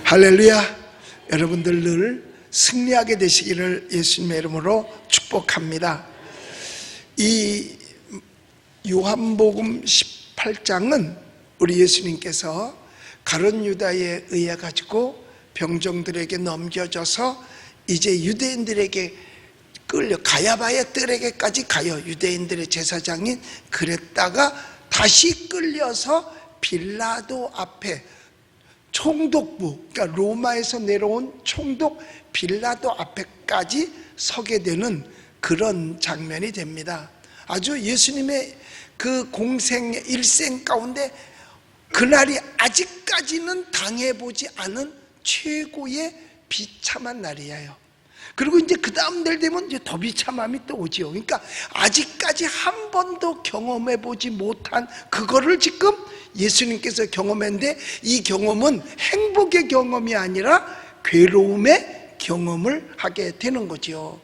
할렐루야. 여러분들 늘 승리하게 되시기를 예수님의 이름으로 축복합니다. 이 요한복음 18장은 우리 예수님께서 가룟 유다에 의해 가지고 병정들에게 넘겨져서 이제 유대인들에게 끌려 가야바의 뜰에게까지 가요. 유대인들의 제사장인 그랬다가 다시 끌려서 빌라도 앞에 총독부, 그러니까 로마에서 내려온 총독 빌라도 앞에까지 서게 되는 그런 장면이 됩니다. 아주 예수님의 그 공생의 일생 가운데 그날이 아직까지는 당해보지 않은 최고의 비참한 날이에요. 그리고 이제 그 다음 날 되면 이제 더 비참함이 또 오지요. 그러니까 아직까지 한 번도 경험해보지 못한 그거를 지금 예수님께서 경험했는데, 이 경험은 행복의 경험이 아니라 괴로움의 경험을 하게 되는 거죠.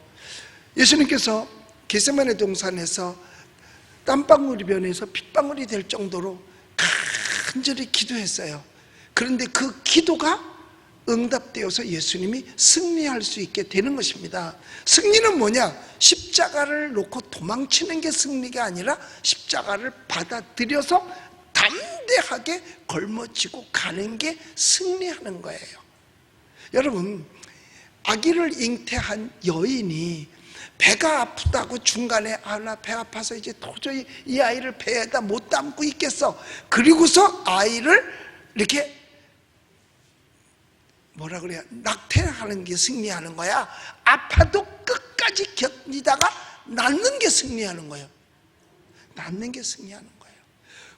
예수님께서 겟세마네 동산에서 땀방울이 변해서 핏방울이 될 정도로 간절히 기도했어요. 그런데 그 기도가 응답되어서 예수님이 승리할 수 있게 되는 것입니다. 승리는 뭐냐? 십자가를 놓고 도망치는 게 승리가 아니라 십자가를 받아들여서 담대하게 걸머쥐고 가는 게 승리하는 거예요. 여러분, 아기를 잉태한 여인이 배가 아프다고 중간에 나 배 아파서 이제 도저히 이 아이를 배에다 못 담고 있겠어. 그리고서 아이를 이렇게 뭐라 그래야, 낙태하는 게 승리하는 거야. 아파도 끝까지 견디다가 낫는 게 승리하는 거예요. 낫는 게 승리하는 거예요.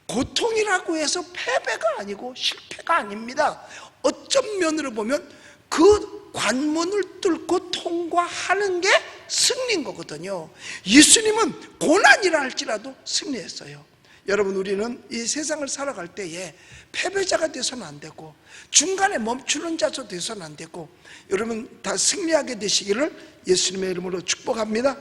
고통이라고 해서 패배가 아니고 실패가 아닙니다. 어떤 면으로 보면 그 관문을 뚫고 통과하는 게 승리인 거거든요. 예수님은 고난이라 할지라도 승리했어요. 여러분, 우리는 이 세상을 살아갈 때에 패배자가 돼서는 안 되고 중간에 멈추는 자도 돼서는 안 되고, 여러분 다 승리하게 되시기를 예수님의 이름으로 축복합니다.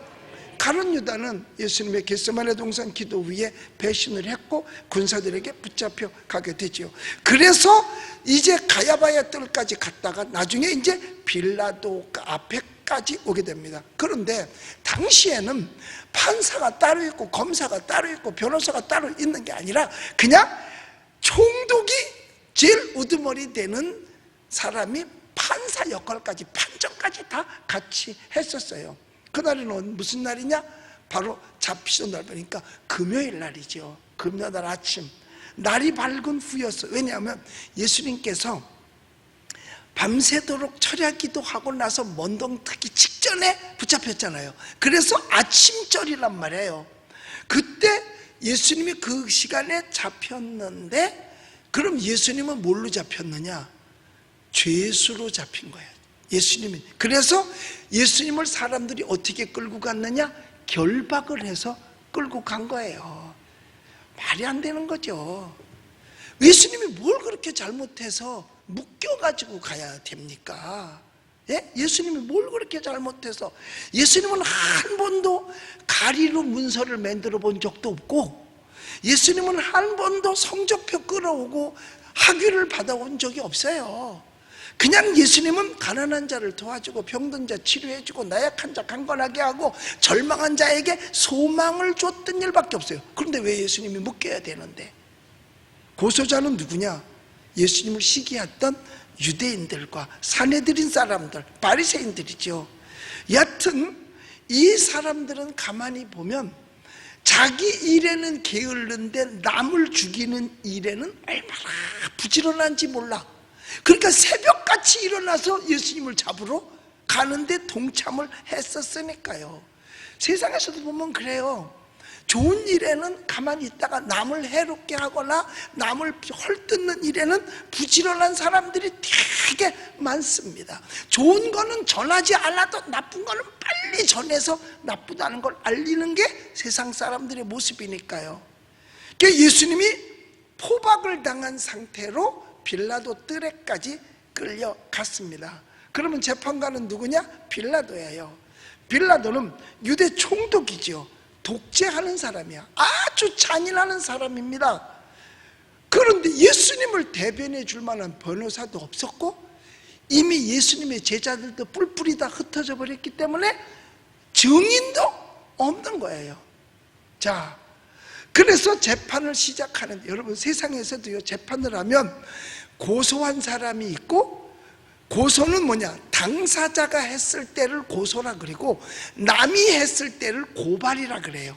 가룟 유다는 예수님의 겟세마네 동산 기도 위에 배신을 했고 군사들에게 붙잡혀 가게 되죠. 그래서 이제 가야바의 뜰까지 갔다가 나중에 이제 빌라도 앞에까지 오게 됩니다. 그런데 당시에는 판사가 따로 있고 검사가 따로 있고 변호사가 따로 있는 게 아니라 그냥 총독이 제일 우두머리 되는 사람이 판사 역할까지, 판정까지 다 같이 했었어요. 그날은 무슨 날이냐? 바로 잡히던 날 보니까 금요일 날이죠. 금요일 날 아침, 날이 밝은 후였어요. 왜냐하면 예수님께서 밤새도록 철야기도 하고 나서 먼동트기 직전에 붙잡혔잖아요. 그래서 아침절이란 말이에요. 그때 예수님이 그 시간에 잡혔는데, 그럼 예수님은 뭘로 잡혔느냐? 죄수로 잡힌 거예요. 예수님이. 그래서 예수님을 사람들이 어떻게 끌고 갔느냐? 결박을 해서 끌고 간 거예요. 말이 안 되는 거죠. 예수님이 뭘 그렇게 잘못해서 묶여가지고 가야 됩니까? 예? 예수님이 뭘 그렇게 잘못해서? 예수님은 한 번도 가리로 문서를 만들어 본 적도 없고, 예수님은 한 번도 성적표 끌어오고 학위를 받아온 적이 없어요. 그냥 예수님은 가난한 자를 도와주고 병든 자 치료해주고 나약한 자 강건하게 하고 절망한 자에게 소망을 줬던 일밖에 없어요. 그런데 왜 예수님이 묶여야 되는데? 고소자는 누구냐? 예수님을 시기했던 유대인들과 사내들인 사람들, 바리새인들이죠. 여하튼 이 사람들은 가만히 보면 자기 일에는 게을른데 남을 죽이는 일에는 얼마나 부지런한지 몰라. 그러니까 새벽같이 일어나서 예수님을 잡으러 가는데 동참을 했었으니까요. 세상에서도 보면 그래요. 좋은 일에는 가만히 있다가 남을 해롭게 하거나 남을 헐뜯는 일에는 부지런한 사람들이 되게 많습니다. 좋은 거는 전하지 않아도 나쁜 거는 빨리 전해서 나쁘다는 걸 알리는 게 세상 사람들의 모습이니까요. 그러니까 예수님이 포박을 당한 상태로 빌라도 뜰에까지 끌려갔습니다. 그러면 재판관은 누구냐? 빌라도예요. 빌라도는 유대 총독이죠. 독재하는 사람이야. 아주 잔인하는 사람입니다. 그런데 예수님을 대변해 줄 만한 변호사도 없었고 이미 예수님의 제자들도 뿔뿔이 다 흩어져 버렸기 때문에 증인도 없는 거예요. 자, 그래서 재판을 시작하는데, 여러분 세상에서도요, 재판을 하면 고소한 사람이 있고, 고소는 뭐냐, 당사자가 했을 때를 고소라 그리고 남이 했을 때를 고발이라 그래요.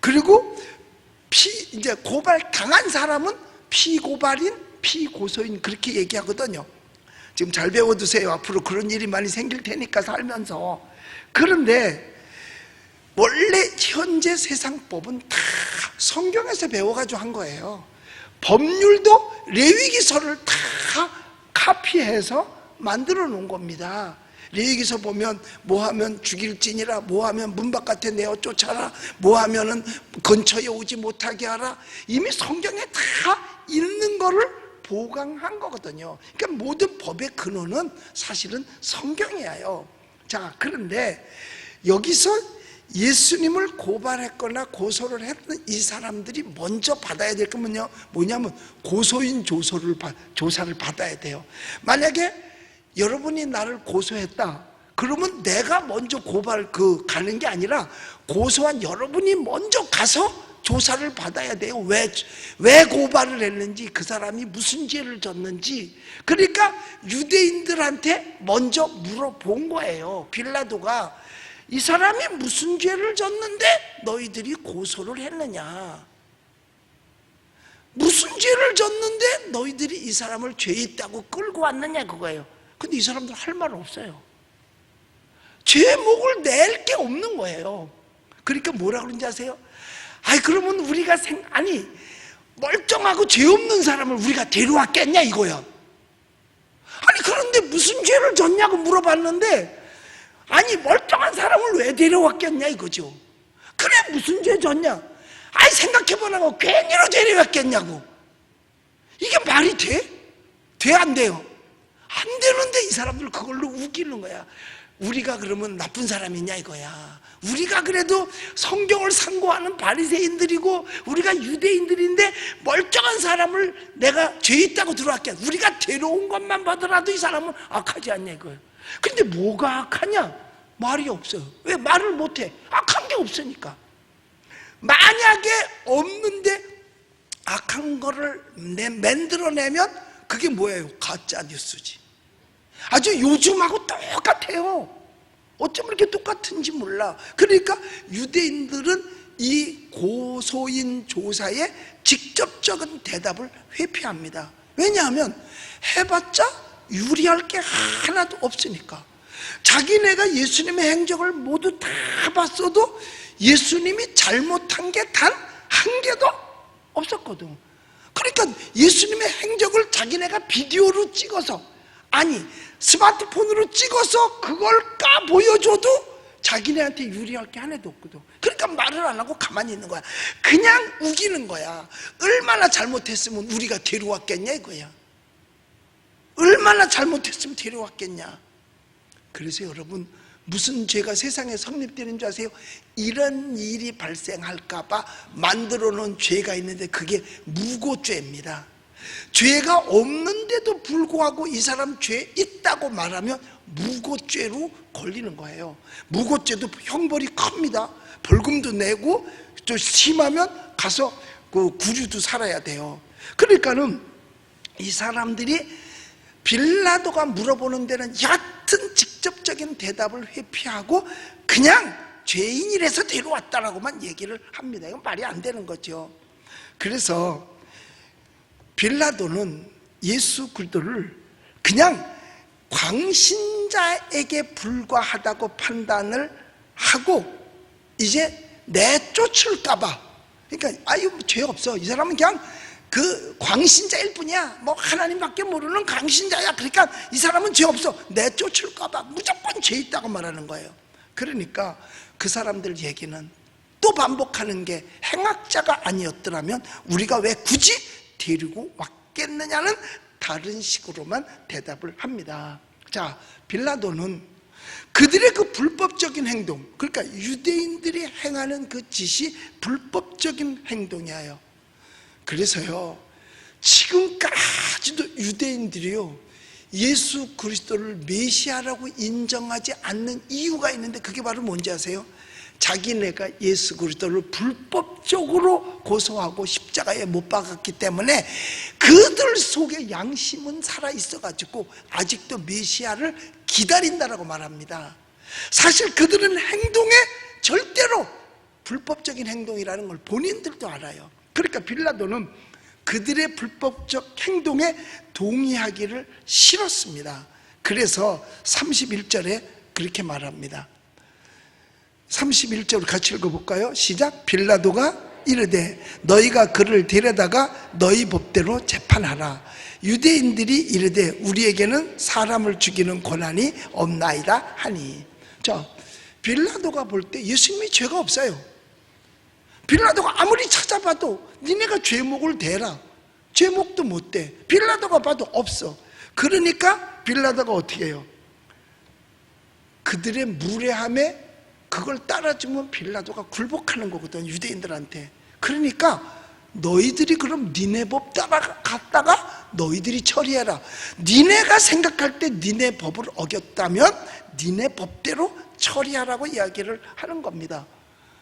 그리고 이제 고발 당한 사람은 피고발인, 피고소인 그렇게 얘기하거든요. 지금 잘 배워두세요. 앞으로 그런 일이 많이 생길 테니까 살면서. 그런데 원래 현재 세상법은 다 성경에서 배워가지고 한 거예요. 법률도 레위기서를 다 카피해서 만들어 놓은 겁니다. 레위기서 보면 뭐 하면 죽일지니라, 뭐 하면 문 바깥에 내어 쫓아라, 뭐 하면은 근처에 오지 못하게 하라. 이미 성경에 다 있는 거를 보강한 거거든요. 그러니까 모든 법의 근원은 사실은 성경이에요. 자, 그런데 여기서 예수님을 고발했거나 고소를 했던 이 사람들이 먼저 받아야 될 거면요, 뭐냐면 고소인 조사를 받아야 돼요. 만약에 여러분이 나를 고소했다 그러면 내가 먼저 가는 게 아니라 고소한 여러분이 먼저 가서 조사를 받아야 돼요. 왜 고발을 했는지, 그 사람이 무슨 죄를 졌는지. 그러니까 유대인들한테 먼저 물어본 거예요. 빌라도가 이 사람이 무슨 죄를 졌는데 너희들이 고소를 했느냐, 무슨 죄를 졌는데 너희들이 이 사람을 죄 있다고 끌고 왔느냐, 그거예요. 근데 이 사람들 할 말 없어요. 제목을 낼 게 없는 거예요. 그러니까 뭐라 그런지 아세요? 그러면 우리가 멀쩡하고 죄 없는 사람을 우리가 데려왔겠냐 이거야. 그런데 무슨 죄를 졌냐고 물어봤는데, 멀쩡한 사람을 왜 데려왔겠냐 이거죠. 그래, 무슨 죄 졌냐? 생각해보라고, 괜히로 데려왔겠냐고. 이게 말이 돼? 돼, 안 돼요? 안 되는데 이 사람들 그걸로 우기는 거야. 우리가 그러면 나쁜 사람이냐 이거야. 우리가 그래도 성경을 상고하는 바리새인들이고 우리가 유대인들인데 멀쩡한 사람을 내가 죄 있다고 들어왔게, 우리가 데려온 것만 보더라도 이 사람은 악하지 않냐 이거예요. 근데 뭐가 악하냐? 말이 없어요. 왜 말을 못해? 악한 게 없으니까. 만약에 없는데 악한 거를 만들어내면 그게 뭐예요? 가짜 뉴스지. 아주 요즘하고 똑같아요. 어쩜 이렇게 똑같은지 몰라. 그러니까 유대인들은 이 고소인 조사에 직접적인 대답을 회피합니다. 왜냐하면 해봤자 유리할 게 하나도 없으니까. 자기네가 예수님의 행적을 모두 다 봤어도 예수님이 잘못한 게 단 한 개도 없었거든. 그러니까 예수님의 행적을 자기네가 비디오로 찍어서, 스마트폰으로 찍어서 그걸 까 보여줘도 자기네한테 유리할 게 하나도 없거든. 그러니까 말을 안 하고 가만히 있는 거야. 그냥 우기는 거야. 얼마나 잘못했으면 우리가 데려왔겠냐 이거야. 얼마나 잘못했으면 데려왔겠냐. 그래서 여러분, 무슨 죄가 세상에 성립되는 줄 아세요? 이런 일이 발생할까 봐 만들어 놓은 죄가 있는데 그게 무고죄입니다. 죄가 없는데도 불구하고 이 사람 죄 있다고 말하면 무고죄로 걸리는 거예요. 무고죄도 형벌이 큽니다. 벌금도 내고 또 심하면 가서 그 구류도 살아야 돼요. 그러니까는 이 사람들이 빌라도가 물어보는 데는 얕은 직접적인 대답을 회피하고 그냥 죄인이라서 데려왔다라고만 얘기를 합니다. 이건 말이 안 되는 거죠. 그래서 빌라도는 예수 그리스도를 그냥 광신자에게 불과하다고 판단을 하고 이제 내쫓을까 봐, 그러니까 죄 없어, 이 사람은 그냥 그 광신자일 뿐이야, 하나님밖에 모르는 광신자야, 그러니까 이 사람은 죄 없어, 내쫓을까 봐 무조건 죄 있다고 말하는 거예요. 그러니까 그 사람들 얘기는 또 반복하는 게, 행악자가 아니었더라면 우리가 왜 굳이 데리고 왔겠느냐는 다른 식으로만 대답을 합니다. 자, 빌라도는 그들의 그 불법적인 행동, 그러니까 유대인들이 행하는 그 짓이 불법적인 행동이에요. 그래서요, 지금까지도 유대인들이요, 예수 그리스도를 메시아라고 인정하지 않는 이유가 있는데, 그게 바로 뭔지 아세요? 자기네가 예수 그리스도를 불법적으로 고소하고 십자가에 못 박았기 때문에 그들 속에 양심은 살아있어가지고 아직도 메시아를 기다린다라고 말합니다. 사실 그들은 행동에 절대로 불법적인 행동이라는 걸 본인들도 알아요. 그러니까 빌라도는 그들의 불법적 행동에 동의하기를 싫었습니다. 그래서 31절에 그렇게 말합니다. 31절을 같이 읽어볼까요? 시작. 빌라도가 이르되 너희가 그를 데려다가 너희 법대로 재판하라. 유대인들이 이르되 우리에게는 사람을 죽이는 권한이 없나이다 하니. 자, 빌라도가 볼 때 예수님이 죄가 없어요. 빌라도가 아무리 찾아봐도 니네가 죄목을 대라. 죄목도 못 대. 빌라도가 봐도 없어. 그러니까 빌라도가 어떻게 해요? 그들의 무례함에 그걸 따라주면 빌라도가 굴복하는 거거든, 유대인들한테. 그러니까 너희들이 그럼 니네 법 따라갔다가 너희들이 처리해라. 니네가 생각할 때 니네 법을 어겼다면 니네 법대로 처리하라고 이야기를 하는 겁니다.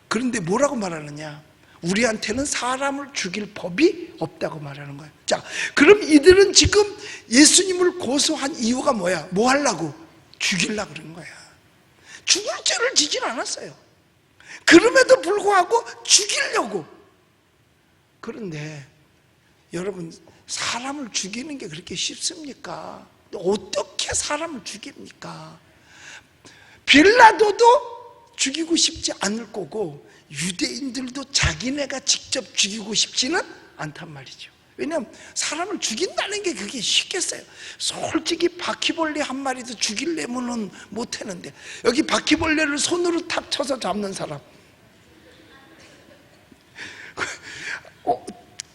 그런데 뭐라고 말하느냐? 우리한테는 사람을 죽일 법이 없다고 말하는 거예요. 자, 그럼 이들은 지금 예수님을 고소한 이유가 뭐야? 뭐 하려고? 죽이려고 그런 거야. 죽을 죄를 지진 않았어요. 그럼에도 불구하고 죽이려고. 그런데 여러분, 사람을 죽이는 게 그렇게 쉽습니까? 어떻게 사람을 죽입니까? 빌라도도 죽이고 싶지 않을 거고 유대인들도 자기네가 직접 죽이고 싶지는 않단 말이죠. 왜냐하면 사람을 죽인다는 게 그게 쉽겠어요. 솔직히 바퀴벌레 한 마리도 죽이려면은 못하는데, 여기 바퀴벌레를 손으로 탁 쳐서 잡는 사람,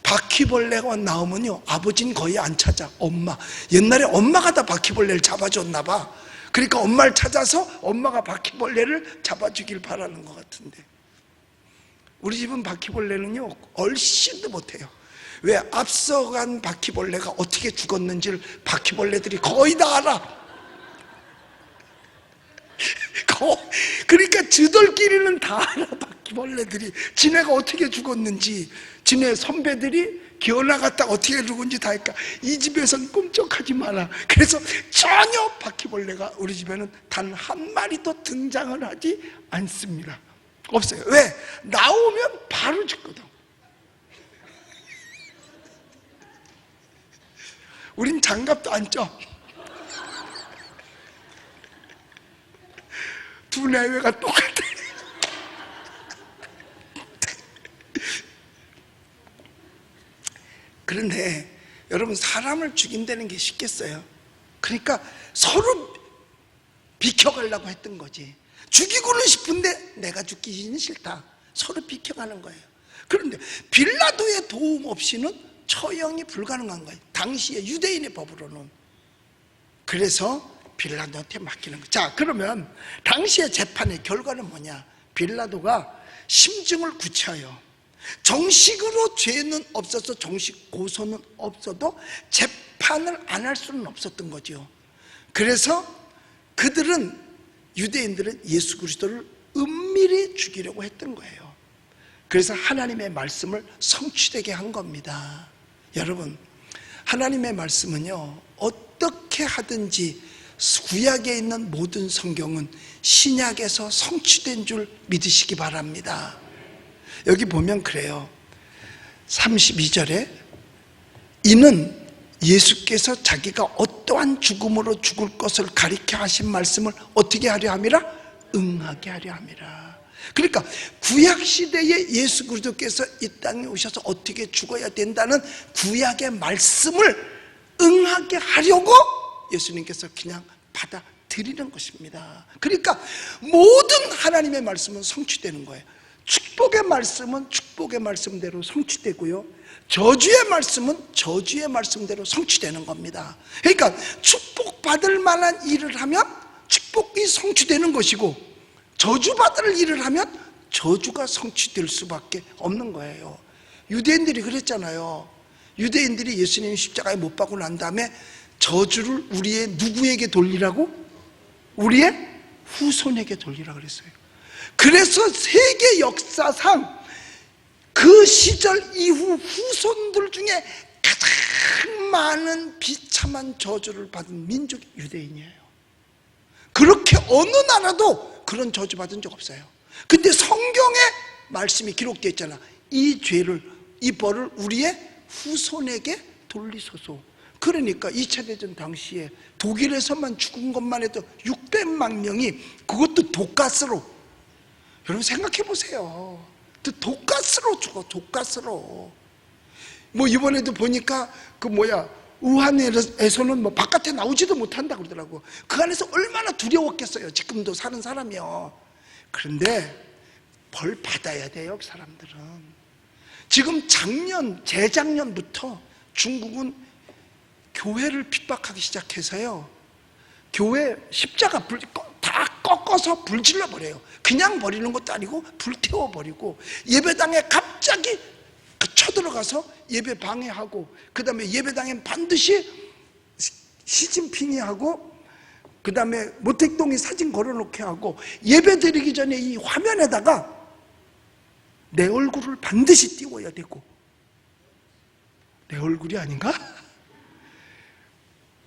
바퀴벌레가 나오면요 아버지는 거의 안 찾아. 엄마, 옛날에 엄마가 다 바퀴벌레를 잡아줬나 봐. 그러니까 엄마를 찾아서 엄마가 바퀴벌레를 잡아주길 바라는 것 같은데, 우리 집은 바퀴벌레는요 얼씬도 못해요. 왜? 앞서간 바퀴벌레가 어떻게 죽었는지를 바퀴벌레들이 거의 다 알아. 그러니까 저들끼리는 다 알아. 바퀴벌레들이 지네가 어떻게 죽었는지, 지네 선배들이 기어나갔다 어떻게 죽은지 다 할까. 이 집에선 꿈쩍하지 마라. 그래서 전혀 바퀴벌레가 우리 집에는 단 한 마리도 등장을 하지 않습니다. 없어요. 왜? 나오면 바로 죽거든. 우린 장갑도 안 쪄. 두 내외가 똑같아. 그런데 여러분, 사람을 죽인다는 게 쉽겠어요? 그러니까 서로 비켜가려고 했던 거지. 죽이고는 싶은데 내가 죽기는 싫다. 서로 비켜가는 거예요. 그런데 빌라도의 도움 없이는 처형이 불가능한 거예요, 당시의 유대인의 법으로는. 그래서 빌라도한테 맡기는 거예요. 자, 그러면 당시의 재판의 결과는 뭐냐? 빌라도가 심증을 굳혀요. 정식으로 죄는 없어서 정식 고소는 없어도 재판을 안 할 수는 없었던 거죠. 그래서 그들은, 유대인들은 예수 그리스도를 은밀히 죽이려고 했던 거예요. 그래서 하나님의 말씀을 성취되게 한 겁니다. 여러분, 하나님의 말씀은요 어떻게 하든지 구약에 있는 모든 성경은 신약에서 성취된 줄 믿으시기 바랍니다. 여기 보면 그래요. 32절에 이는 예수께서 자기가 어떠한 죽음으로 죽을 것을 가리켜 하신 말씀을 어떻게 하려 함이라? 응하게 하려 함이라. 그러니까 구약시대에 예수 그리스도께서 이 땅에 오셔서 어떻게 죽어야 된다는 구약의 말씀을 응하게 하려고 예수님께서 그냥 받아들이는 것입니다. 그러니까 모든 하나님의 말씀은 성취되는 거예요. 축복의 말씀은 축복의 말씀대로 성취되고요, 저주의 말씀은 저주의 말씀대로 성취되는 겁니다. 그러니까 축복받을 만한 일을 하면 축복이 성취되는 것이고, 저주받을 일을 하면 저주가 성취될 수밖에 없는 거예요. 유대인들이 그랬잖아요. 유대인들이 예수님 십자가에 못 박고 난 다음에 저주를 우리의 누구에게 돌리라고? 우리의 후손에게 돌리라 그랬어요. 그래서 세계 역사상 그 시절 이후 후손들 중에 가장 많은 비참한 저주를 받은 민족이 유대인이에요. 그렇게 어느 나라도 그런 저주 받은 적 없어요. 근데 성경에 말씀이 기록되어 있잖아. 이 죄를, 이 벌을 우리의 후손에게 돌리소서. 그러니까 2차 대전 당시에 독일에서만 죽은 것만 해도 600만 명이, 그것도 독가스로. 여러분 생각해 보세요. 독가스로 죽어, 독가스로. 뭐 이번에도 보니까 우한에서는 뭐 바깥에 나오지도 못한다 그러더라고. 그 안에서 얼마나 두려웠겠어요. 지금도 사는 사람이요. 그런데 벌 받아야 돼요, 사람들은. 지금 재작년부터 중국은 교회를 핍박하기 시작해서요, 교회 십자가 다 꺾어서 불질러 버려요. 그냥 버리는 것도 아니고 불태워 버리고, 예배당에 갑자기 쳐들어가서 예배 방해하고, 그 다음에 예배당에 반드시 시진핑이 하고, 그 다음에 모택동이 사진 걸어놓게 하고, 예배 드리기 전에 이 화면에다가 내 얼굴을 반드시 띄워야 되고, 내 얼굴이 아닌가?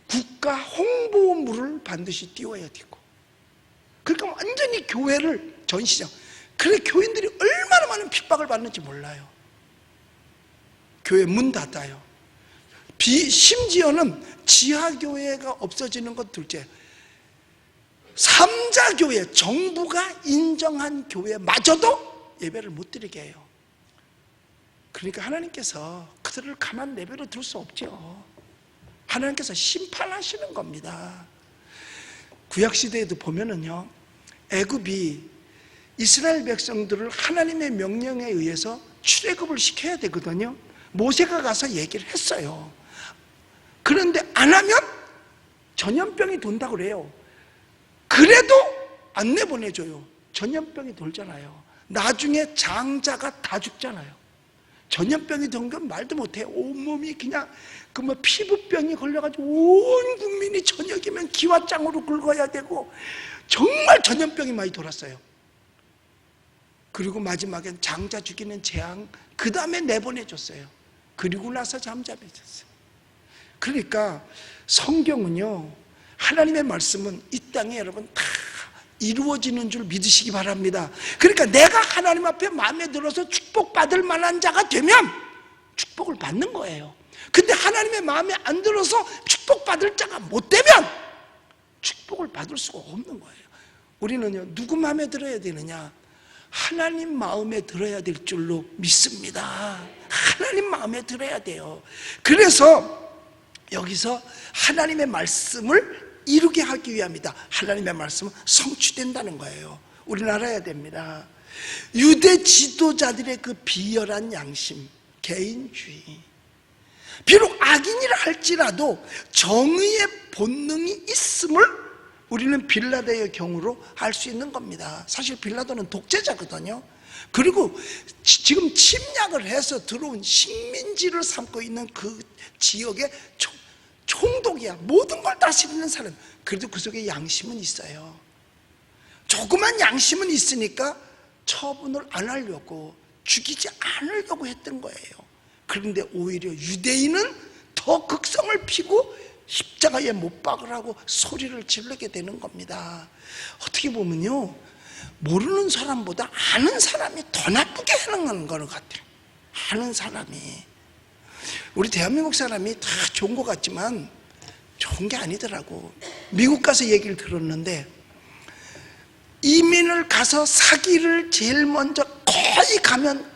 국가 홍보물을 반드시 띄워야 되고. 그러니까 완전히 교회를 전시장. 그래, 교인들이 얼마나 많은 핍박을 받는지 몰라요. 교회 문 닫아요. 심지어는 지하교회가 없어지는 것 둘째, 3자 교회, 정부가 인정한 교회마저도 예배를 못 드리게 해요. 그러니까 하나님께서 그들을 가만 내버려 둘 수 없죠. 하나님께서 심판하시는 겁니다. 구약시대에도 보면은요, 애굽이 이스라엘 백성들을 하나님의 명령에 의해서 출애굽을 시켜야 되거든요. 모세가 가서 얘기를 했어요. 그런데 안 하면 전염병이 돈다고 그래요. 그래도 안 내보내줘요. 전염병이 돌잖아요. 나중에 장자가 다 죽잖아요. 전염병이 든 건 말도 못해요. 온몸이 그냥 피부병이 걸려가지고 온 국민이 저녁이면 기와장으로 긁어야 되고, 정말 전염병이 많이 돌았어요. 그리고 마지막엔 장자 죽이는 재앙, 그 다음에 내보내줬어요. 그리고 나서 잠잠해졌어요. 그러니까 성경은요, 하나님의 말씀은 이 땅에 여러분 다 이루어지는 줄 믿으시기 바랍니다. 그러니까 내가 하나님 앞에 마음에 들어서 축복받을 만한 자가 되면 축복을 받는 거예요. 근데 하나님의 마음에 안 들어서 축복받을 자가 못 되면 축복을 받을 수가 없는 거예요. 우리는요, 누구 마음에 들어야 되느냐? 하나님 마음에 들어야 될 줄로 믿습니다. 하나님 마음에 들어야 돼요. 그래서 여기서 하나님의 말씀을 이루게 하기 위함이다. 하나님의 말씀은 성취된다는 거예요. 우리는 알아야 됩니다. 유대 지도자들의 그 비열한 양심, 개인주의, 비록 악인이라 할지라도 정의의 본능이 있음을 우리는 빌라도의 경우로 알 수 있는 겁니다. 사실 빌라도는 독재자거든요. 그리고 지금 침략을 해서 들어온 식민지를 삼고 있는 그 지역의 총독이야. 모든 걸 다스리는 사람. 그래도 그 속에 양심은 있어요. 조그만 양심은 있으니까 처분을 안 하려고, 죽이지 않으려고 했던 거예요. 그런데 오히려 유대인은 더 극성을 피고 십자가에 못 박으라고 소리를 지르게 되는 겁니다. 어떻게 보면요, 모르는 사람보다 아는 사람이 더 나쁘게 하는 것 같아요. 아는 사람이. 우리 대한민국 사람이 다 좋은 것 같지만 좋은 게 아니더라고. 미국 가서 얘기를 들었는데, 이민을 가서 사기를 제일 먼저 거의 가면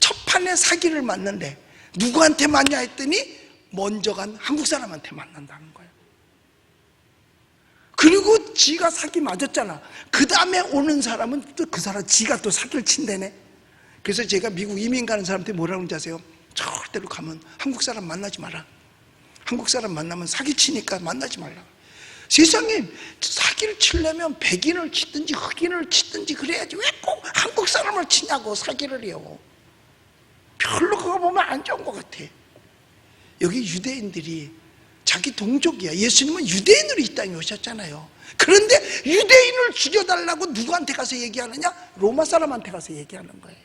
첫 판에 사기를 맞는데 누구한테 맞냐 했더니 먼저 간 한국 사람한테 만난다는 거예요. 그리고 지가 사기 맞았잖아. 그 다음에 오는 사람은 또 그 사람 지가 또 사기를 친다네. 그래서 제가 미국 이민 가는 사람한테 뭐라고 하는지 아세요? 절대로 가면 한국 사람 만나지 마라. 한국 사람 만나면 사기치니까 만나지 말라. 세상에, 사기를 치려면 백인을 치든지 흑인을 치든지 그래야지 왜 꼭 한국 사람을 치냐고 사기를 해요. 별로 그거 보면 안 좋은 것 같아. 여기 유대인들이 자기 동족이야. 예수님은 유대인으로 이 땅에 오셨잖아요. 그런데 유대인을 죽여달라고 누구한테 가서 얘기하느냐? 로마 사람한테 가서 얘기하는 거예요.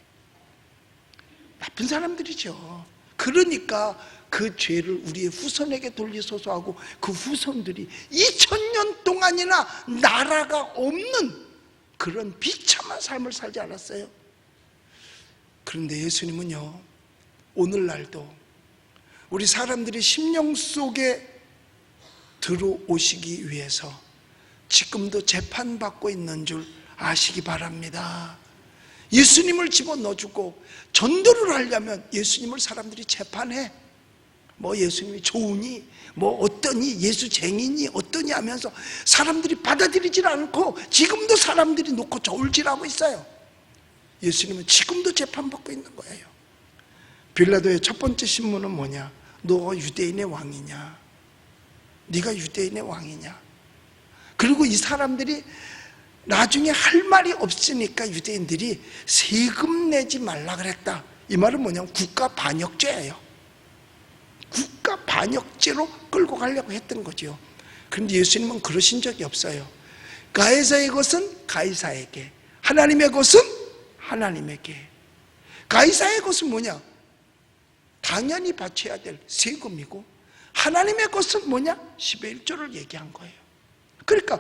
나쁜 사람들이죠. 그러니까 그 죄를 우리의 후손에게 돌리소서 하고 그 후손들이 2000년 동안이나 나라가 없는 그런 비참한 삶을 살지 않았어요. 그런데 예수님은요, 오늘날도 우리 사람들이 심령 속에 들어오시기 위해서 지금도 재판받고 있는 줄 아시기 바랍니다. 예수님을 집어넣어주고 전도를 하려면 예수님을 사람들이 재판해. 뭐 예수님이 좋으니, 뭐 어떠니, 예수쟁이니, 어떠니 하면서 사람들이 받아들이질 않고 지금도 사람들이 놓고 저울질하고 있어요. 예수님은 지금도 재판받고 있는 거예요. 빌라도의 첫 번째 신문은 뭐냐? 너 유대인의 왕이냐? 네가 유대인의 왕이냐? 그리고 이 사람들이 나중에 할 말이 없으니까 유대인들이 세금 내지 말라 그랬다. 이 말은 뭐냐면 국가 반역죄예요. 국가 반역죄로 끌고 가려고 했던 거죠. 그런데 예수님은 그러신 적이 없어요. 가이사의 것은 가이사에게, 하나님의 것은 하나님에게. 가이사의 것은 뭐냐? 당연히 바쳐야 될 세금이고, 하나님의 것은 뭐냐? 10의 1조를 얘기한 거예요. 그러니까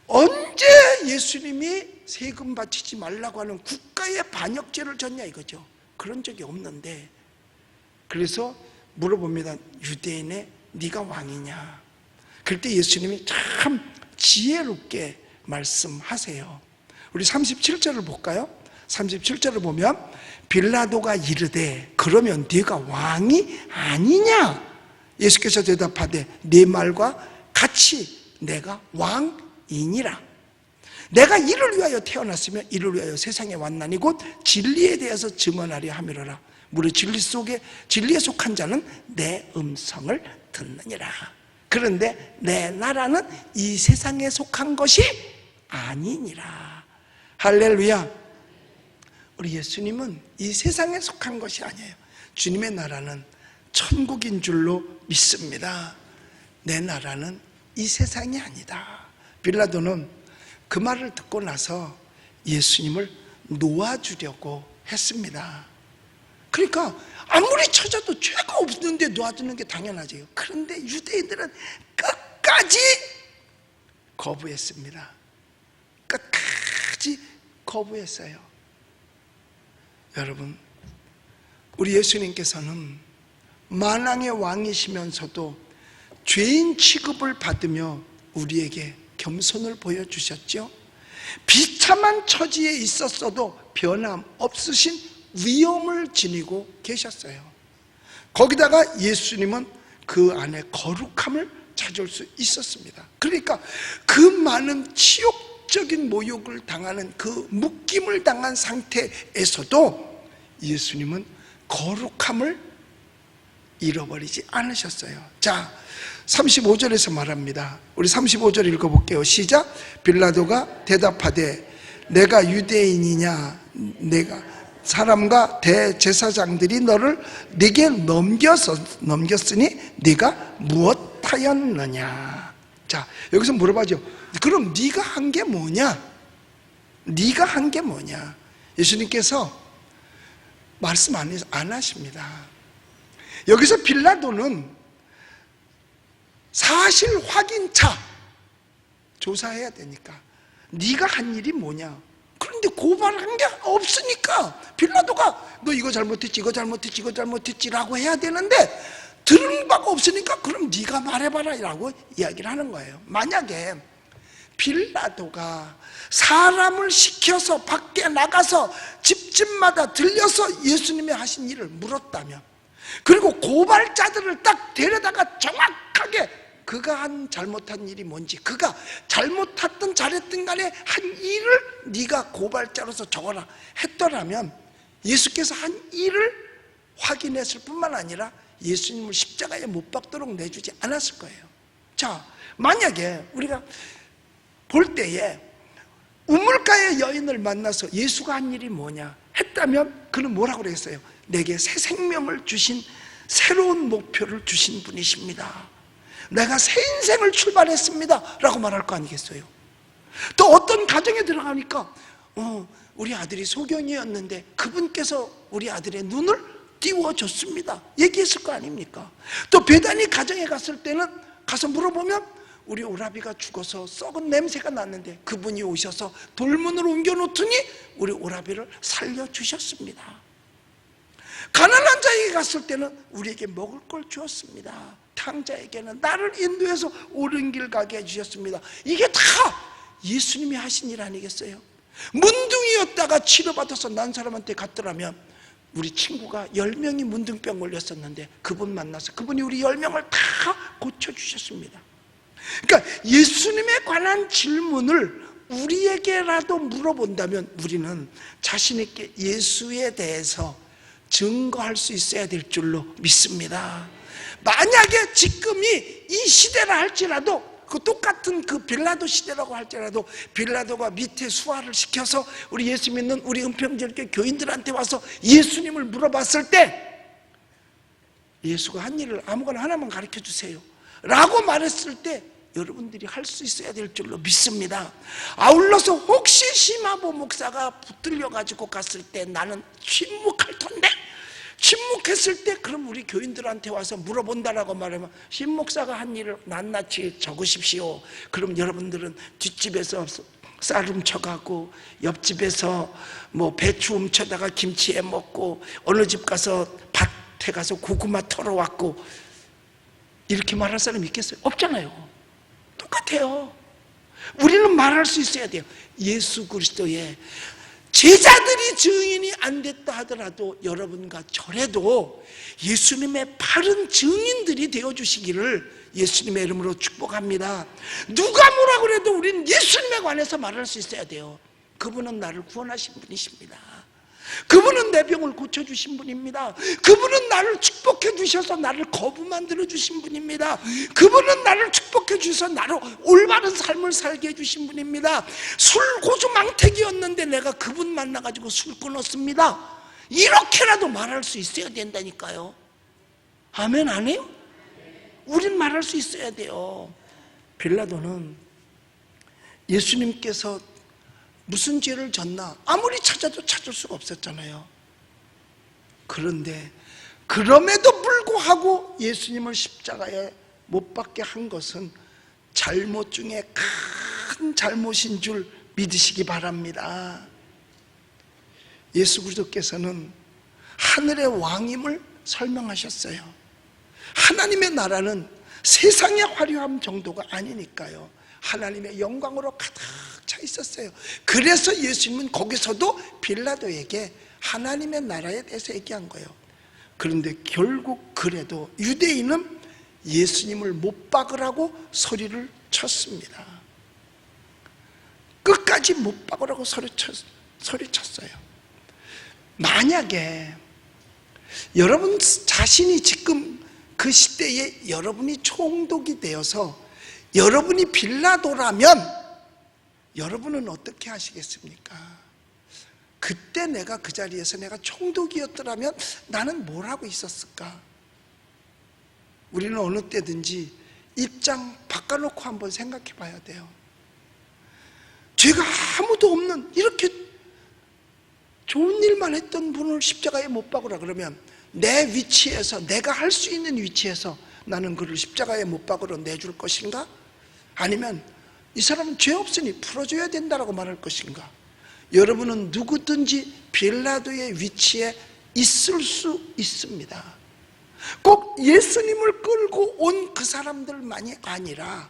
언제 예수님이 세금 바치지 말라고 하는 국가의 반역죄를 졌냐 이거죠. 그런 적이 없는데, 그래서 물어봅니다. 유대인의 네가 왕이냐? 그럴 때 예수님이 참 지혜롭게 말씀하세요. 우리 37절을 볼까요? 37절을 보면 빌라도가 이르되 그러면 네가 왕이 아니냐? 예수께서 대답하되 네 말과 같이 내가 왕이니라. 내가 이를 위하여 태어났으며 이를 위하여 세상에 왔나니 곧 진리에 대해서 증언하려 함이로라. 무릇 진리에 속한 자는 내 음성을 듣느니라. 그런데 내 나라는 이 세상에 속한 것이 아니니라. 할렐루야. 우리 예수님은 이 세상에 속한 것이 아니에요. 주님의 나라는 천국인 줄로 믿습니다. 내 나라는 이 세상이 아니다. 빌라도는 그 말을 듣고 나서 예수님을 놓아주려고 했습니다. 그러니까 아무리 찾아도 죄가 없는데 놓아주는 게 당연하죠. 그런데 유대인들은 끝까지 거부했습니다. 끝까지 거부했어요. 여러분, 우리 예수님께서는 만왕의 왕이시면서도 죄인 취급을 받으며 우리에게 겸손을 보여주셨죠. 비참한 처지에 있었어도 변함없으신 위엄을 지니고 계셨어요. 거기다가 예수님은 그 안에 거룩함을 찾을 수 있었습니다. 그러니까 그 많은 치욕적인 모욕을 당하는 그 묶임을 당한 상태에서도 예수님은 거룩함을 잃어버리지 않으셨어요. 자, 35절에서 말합니다. 우리 35절 읽어볼게요. 시작. 빌라도가 대답하되 내가 유대인이냐? 내가 사람과 대제사장들이 너를 네게 넘겼으니 네가 무엇하였느냐? 자, 여기서 물어봐죠. 그럼 네가 한 게 뭐냐? 네가 한 게 뭐냐? 예수님께서 말씀 안 하십니다. 여기서 빌라도는 사실 확인차 조사해야 되니까 네가 한 일이 뭐냐? 그런데 고발한 게 없으니까 빌라도가 너 이거 잘못했지, 이거 잘못했지, 이거 잘못했지 라고 해야 되는데 들은 바가 없으니까 그럼 네가 말해봐라 라고 이야기를 하는 거예요. 만약에 빌라도가 사람을 시켜서 밖에 나가서 집집마다 들려서 예수님이 하신 일을 물었다면, 그리고 고발자들을 딱 데려다가 정확하게 그가 한 잘못한 일이 뭔지, 그가 잘못했든 잘했든 간에 한 일을 네가 고발자로서 적어라 했더라면 예수께서 한 일을 확인했을 뿐만 아니라 예수님을 십자가에 못 박도록 내주지 않았을 거예요. 자, 만약에 우리가 볼 때에 우물가의 여인을 만나서 예수가 한 일이 뭐냐 했다면 그는 뭐라고 그랬어요? 내게 새 생명을 주신, 새로운 목표를 주신 분이십니다. 내가 새 인생을 출발했습니다 라고 말할 거 아니겠어요? 또 어떤 가정에 들어가니까 우리 아들이 소경이었는데 그분께서 우리 아들의 눈을 띄워줬습니다 얘기했을 거 아닙니까? 또 베다니 가정에 갔을 때는 가서 물어보면 우리 오라비가 죽어서 썩은 냄새가 났는데 그분이 오셔서 돌문을 옮겨놓더니 우리 오라비를 살려주셨습니다. 가난한 자에게 갔을 때는 우리에게 먹을 걸 주었습니다. 탕자에게는 나를 인도해서 옳은 길 가게 해주셨습니다. 이게 다 예수님이 하신 일 아니겠어요? 문둥이였다가 치료받아서 난 사람한테 갔더라면 우리 친구가 10명이 문둥병 걸렸었는데 그분 만나서 그분이 우리 10명을 다 고쳐주셨습니다. 그러니까 예수님에 관한 질문을 우리에게라도 물어본다면 우리는 자신 있게 예수에 대해서 증거할 수 있어야 될 줄로 믿습니다. 만약에 지금이 이 시대라 할지라도 그 똑같은 그 빌라도 시대라고 할지라도 빌라도가 밑에 수하를 시켜서 우리 예수 믿는 우리 은평절교 교인들한테 와서 예수님을 물어봤을 때 예수가 한 일을 아무거나 하나만 가르쳐 주세요 라고 말했을 때 여러분들이 할 수 있어야 될 줄로 믿습니다. 아울러서 혹시 심하보 목사가 붙들려가지고 갔을 때 나는 침묵할 텐데 침묵했을 때 그럼 우리 교인들한테 와서 물어본다라고 말하면 심 목사가 한 일을 낱낱이 적으십시오. 그럼 여러분들은 뒷집에서 쌀 훔쳐가고 옆집에서 뭐 배추 훔쳐다가 김치에 먹고 어느 집 가서 밭에 가서 고구마 털어왔고 이렇게 말할 사람이 있겠어요? 없잖아요. 똑같아요. 우리는 말할 수 있어야 돼요. 예수 그리스도의 제자들이 증인이 안 됐다 하더라도 여러분과 저래도 예수님의 바른 증인들이 되어주시기를 예수님의 이름으로 축복합니다. 누가 뭐라 그래도 우리는 예수님에 관해서 말할 수 있어야 돼요. 그분은 나를 구원하신 분이십니다. 그분은 내 병을 고쳐주신 분입니다. 그분은 나를 축복해 주셔서 나를 거부 만들어 주신 분입니다. 그분은 나를 축복해 주셔서 나를 올바른 삶을 살게 해주신 분입니다. 술 고주 망태기였는데 내가 그분 만나가지고 술 끊었습니다. 이렇게라도 말할 수 있어야 된다니까요. 아멘 안 해요? 우린 말할 수 있어야 돼요. 빌라도는 예수님께서 무슨 죄를 졌나 아무리 찾아도 찾을 수가 없었잖아요. 그런데 그럼에도 불구하고 예수님을 십자가에 못 박게 한 것은 잘못 중에 큰 잘못인 줄 믿으시기 바랍니다. 예수 그리스도께서는 하늘의 왕임을 설명하셨어요. 하나님의 나라는 세상의 화려함 정도가 아니니까요. 하나님의 영광으로 가득 차 있었어요. 그래서 예수님은 거기서도 빌라도에게 하나님의 나라에 대해서 얘기한 거예요. 그런데 결국 그래도 유대인은 예수님을 못 박으라고 소리를 쳤습니다. 끝까지 못 박으라고 소리쳤어요. 만약에 여러분 자신이 지금 그 시대에 여러분이 총독이 되어서 여러분이 빌라도라면 여러분은 어떻게 하시겠습니까? 그때 내가 그 자리에서 내가 총독이었더라면 나는 뭘 하고 있었을까? 우리는 어느 때든지 입장 바꿔놓고 한번 생각해 봐야 돼요. 죄가 아무도 없는 이렇게 좋은 일만 했던 분을 십자가에 못 박으라 그러면 내 위치에서 내가 할 수 있는 위치에서 나는 그를 십자가에 못 박으러 내줄 것인가? 아니면 이 사람은 죄 없으니 풀어줘야 된다라고 말할 것인가? 여러분은 누구든지 빌라도의 위치에 있을 수 있습니다. 꼭 예수님을 끌고 온 그 사람들만이 아니라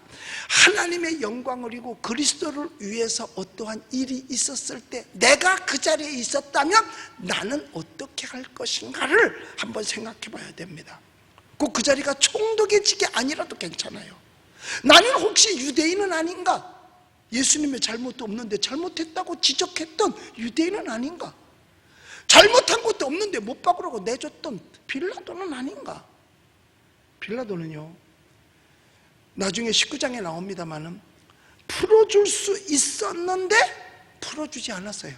하나님의 영광을 이고 그리스도를 위해서 어떠한 일이 있었을 때 내가 그 자리에 있었다면 나는 어떻게 할 것인가를 한번 생각해 봐야 됩니다. 꼭 그 자리가 총독의 직이 아니라도 괜찮아요. 나는 혹시 유대인은 아닌가? 예수님의 잘못도 없는데 잘못했다고 지적했던 유대인은 아닌가? 잘못한 것도 없는데 못 박으라고 내줬던 빌라도는 아닌가? 빌라도는요 나중에 19장에 나옵니다마는 풀어줄 수 있었는데 풀어주지 않았어요.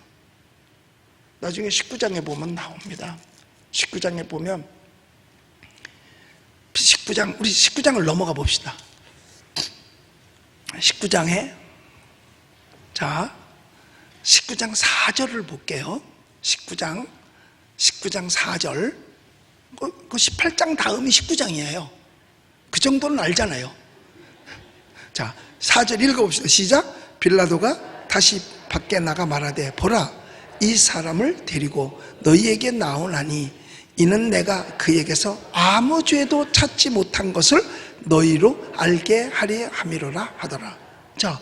나중에 19장에 보면 나옵니다. 19장에 보면 우리 19장을 넘어가 봅시다. 19장에 19장 4절을 볼게요. 19장 4절. 그 18장 다음이 19장이에요. 그 정도는 알잖아요. 자, 4절 읽어봅시다. 시작. 빌라도가 다시 밖에 나가 말하되 보라, 이 사람을 데리고 너희에게 나오나니 이는 내가 그에게서 아무 죄도 찾지 못한 것을 너희로 알게 하려 함이로라 하더라. 자,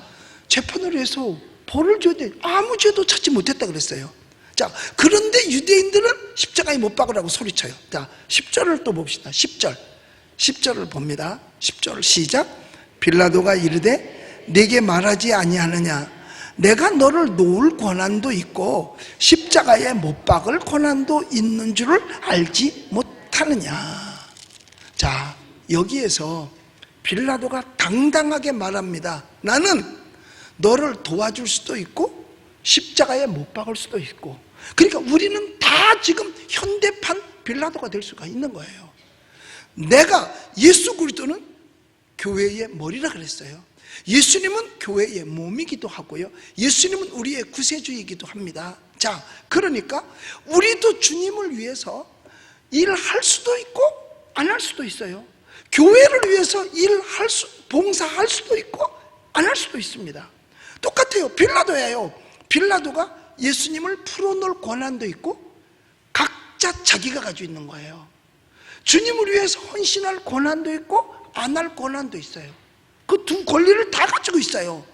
재판을 해서 벌을 줘야 돼. 아무 죄도 찾지 못했다 그랬어요. 자, 그런데 유대인들은 십자가에 못 박으라고 소리쳐요. 자, 10절을 또 봅시다. 10절을 봅니다. 10절 시작. 빌라도가 이르되 네게 말하지 아니하느냐, 내가 너를 놓을 권한도 있고 십자가에 못 박을 권한도 있는 줄을 알지 못하느냐. 자, 여기에서 빌라도가 당당하게 말합니다. 나는 너를 도와줄 수도 있고 십자가에 못 박을 수도 있고. 그러니까 우리는 다 지금 현대판 빌라도가 될 수가 있는 거예요. 내가, 예수 그리스도는 교회의 머리라 그랬어요. 예수님은 교회의 몸이기도 하고요, 예수님은 우리의 구세주이기도 합니다. 자, 그러니까 우리도 주님을 위해서 일할 수도 있고 안 할 수도 있어요. 교회를 위해서 봉사할 수도 있고 안 할 수도 있습니다. 똑같아요. 빌라도예요. 빌라도가 예수님을 풀어놓을 권한도 있고 각자 자기가 가지고 있는 거예요. 주님을 위해서 헌신할 권한도 있고 안 할 권한도 있어요. 그 두 권리를 다 가지고 있어요.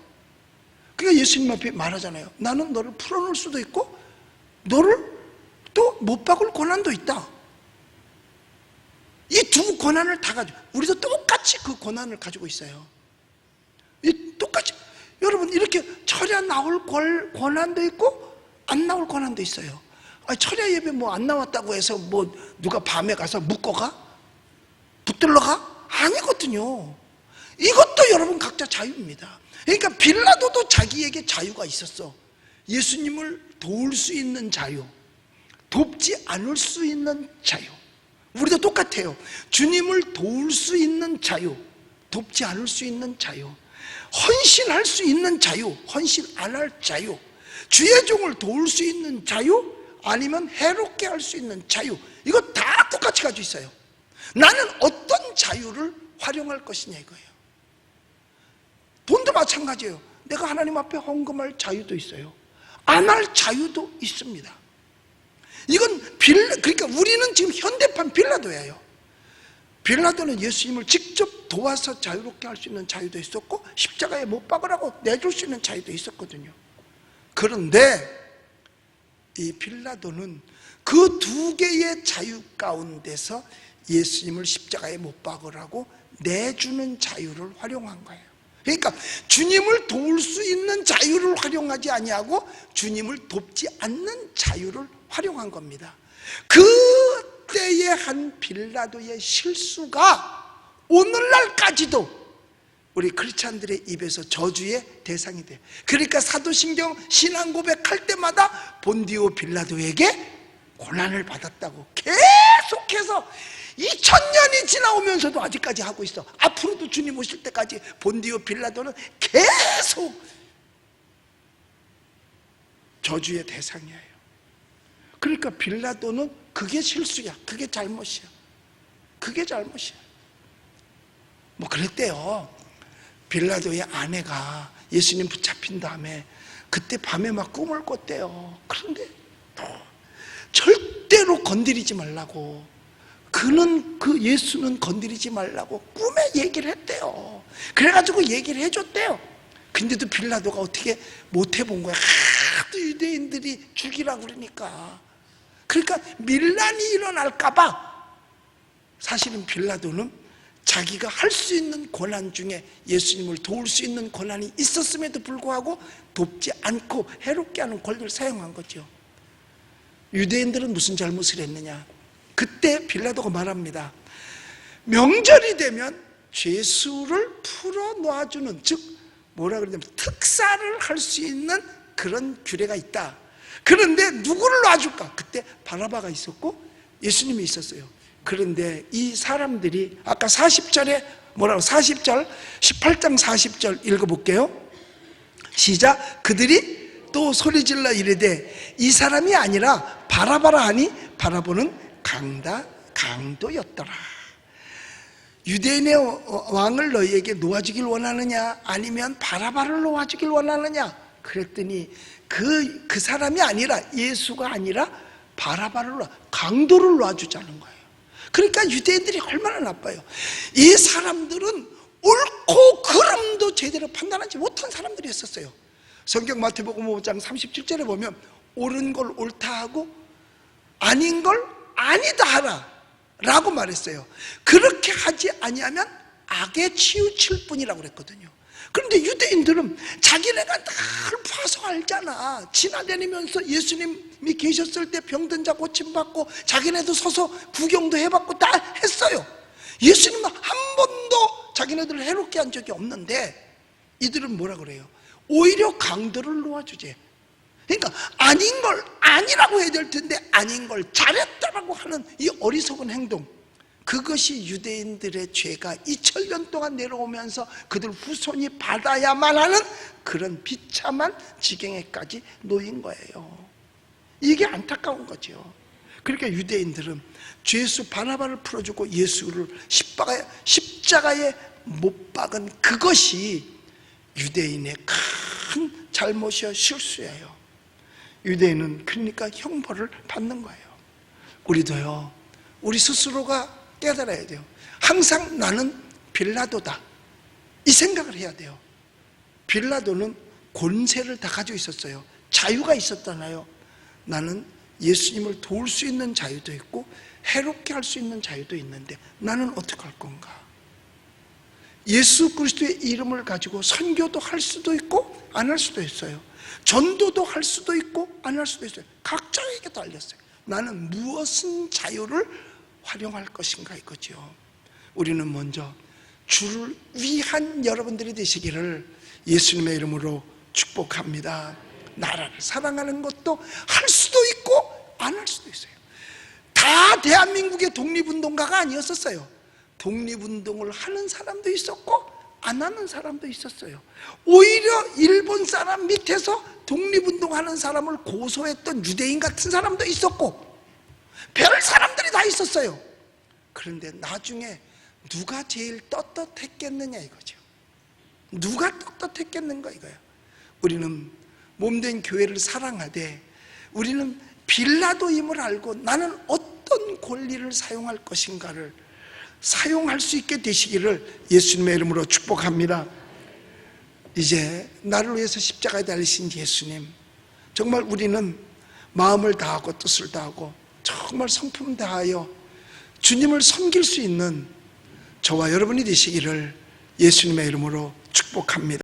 그러니까 예수님 앞에 말하잖아요. 나는 너를 풀어놓을 수도 있고 너를 또 못 박을 권한도 있다. 이 두 권한을 다 가지고, 우리도 똑같이 그 권한을 가지고 있어요. 똑같이. 여러분, 이렇게 철야 나올 권한도 있고 안 나올 권한도 있어요. 철야 예배 뭐 안 나왔다고 해서 뭐 누가 밤에 가서 묶어가? 붙들러 가? 아니거든요. 이것도 여러분 각자 자유입니다. 그러니까 빌라도도 자기에게 자유가 있었어. 예수님을 도울 수 있는 자유, 돕지 않을 수 있는 자유. 우리도 똑같아요. 주님을 도울 수 있는 자유, 돕지 않을 수 있는 자유, 헌신할 수 있는 자유, 헌신 안 할 자유, 주의 종을 도울 수 있는 자유, 아니면 해롭게 할 수 있는 자유. 이거 다 똑같이 가지고 있어요. 나는 어떤 자유를 활용할 것이냐 이거예요. 돈도 마찬가지예요. 내가 하나님 앞에 헌금할 자유도 있어요. 안 할 자유도 있습니다. 이건 그러니까 우리는 지금 현대판 빌라도예요. 빌라도는 예수님을 직접 도와서 자유롭게 할 수 있는 자유도 있었고 십자가에 못 박으라고 내줄 수 있는 자유도 있었거든요. 그런데 이 빌라도는 그 두 개의 자유 가운데서 예수님을 십자가에 못 박으라고 내주는 자유를 활용한 거예요. 그러니까 주님을 도울 수 있는 자유를 활용하지 아니하고 주님을 돕지 않는 자유를 활용한 겁니다. 그때의 한 빌라도의 실수가 오늘날까지도 우리 크리스찬들의 입에서 저주의 대상이 돼요. 그러니까 사도신경 신앙 고백할 때마다 본디오 빌라도에게 고난을 받았다고 계속해서 2000년이 지나오면서도 아직까지 하고 있어. 앞으로도 주님 오실 때까지 본디오 빌라도는 계속 저주의 대상이에요. 그러니까 빌라도는 그게 실수야, 그게 잘못이야, 그게 잘못이야. 뭐 그랬대요. 빌라도의 아내가 예수님 붙잡힌 다음에 그때 밤에 막 꿈을 꿨대요. 그런데 절대로 건드리지 말라고, 그 예수는 건드리지 말라고 꿈에 얘기를 했대요. 그래가지고 얘기를 해줬대요. 근데도 빌라도가 어떻게 못 해본 거야. 하도 유대인들이 죽이라고 그러니까. 그러니까 밀란이 일어날까봐 사실은 빌라도는 자기가 할 수 있는 권한 중에 예수님을 도울 수 있는 권한이 있었음에도 불구하고 돕지 않고 해롭게 하는 권리를 사용한 거죠. 유대인들은 무슨 잘못을 했느냐? 그때 빌라도가 말합니다. 명절이 되면 죄수를 풀어놓아주는, 즉 뭐라 그러냐면 특사를 할 수 있는 그런 규례가 있다. 그런데 누구를 놔줄까? 그때 바라바가 있었고 예수님이 있었어요. 그런데 이 사람들이 아까 40절에 뭐라고 40절 18장 40절 읽어볼게요. 시작. 그들이 또 소리질러 이르되 이 사람이 아니라 바라바라 하니 바라보는 강도였더라. 유대인의 왕을 너희에게 놓아주길 원하느냐 아니면 바라바를 놓아주길 원하느냐 그랬더니 그 사람이 아니라 예수가 아니라 바라바를 강도를 놓아주자는 거예요. 그러니까 유대인들이 얼마나 나빠요. 이 사람들은 옳고 그름도 제대로 판단하지 못한 사람들이었어요. 성경 마태복음 5장 37절에 보면 옳은 걸 옳다 하고 아닌 걸 아니다 하라 라고 말했어요. 그렇게 하지 아니하면 악에 치우칠 뿐이라고 그랬거든요. 그런데 유대인들은 자기네가 늘 봐서 알잖아. 지나다니면서 예수님이 계셨을 때 병든 자 고침받고 자기네도 서서 구경도 해봤고 다 했어요. 예수님은 한 번도 자기네들을 해롭게 한 적이 없는데 이들은 뭐라 그래요? 오히려 강도를 놓아주지. 그러니까 아닌 걸 아니라고 해야 될 텐데 아닌 걸 잘했다라고 하는 이 어리석은 행동, 그것이 유대인들의 죄가 2000년 동안 내려오면서 그들 후손이 받아야만 하는 그런 비참한 지경에까지 놓인 거예요. 이게 안타까운 거죠. 그러니까 유대인들은 죄수 바나바를 풀어주고 예수를 십자가에 못 박은 그것이 유대인의 큰 잘못이요 실수예요. 유대인은 그러니까 형벌을 받는 거예요. 우리도요, 우리 스스로가 깨달아야 돼요. 항상 나는 빌라도다 이 생각을 해야 돼요. 빌라도는 권세를 다 가지고 있었어요. 자유가 있었잖아요. 나는 예수님을 도울 수 있는 자유도 있고 해롭게 할 수 있는 자유도 있는데 나는 어떻게 할 건가? 예수 그리스도의 이름을 가지고 선교도 할 수도 있고 안 할 수도 있어요. 전도도 할 수도 있고 안 할 수도 있어요. 각자에게 달렸어요. 나는 무엇은 자유를 활용할 것인가 이거죠. 우리는 먼저 주를 위한 여러분들이 되시기를 예수님의 이름으로 축복합니다. 나라를 사랑하는 것도 할 수도 있고 안 할 수도 있어요. 다 대한민국의 독립운동가가 아니었었어요. 독립운동을 하는 사람도 있었고 안 하는 사람도 있었어요. 오히려 일본 사람 밑에서 독립운동하는 사람을 고소했던 유대인 같은 사람도 있었고 별 사람들이 다 있었어요. 그런데 나중에 누가 제일 떳떳했겠느냐 이거죠. 누가 떳떳했겠는가 이거예요. 우리는 몸된 교회를 사랑하되 우리는 빌라도임을 알고 나는 어떤 권리를 사용할 것인가를 사용할 수 있게 되시기를 예수님의 이름으로 축복합니다. 이제 나를 위해서 십자가에 달리신 예수님, 정말 우리는 마음을 다하고 뜻을 다하고 정말 성품 다하여 주님을 섬길 수 있는 저와 여러분이 되시기를 예수님의 이름으로 축복합니다.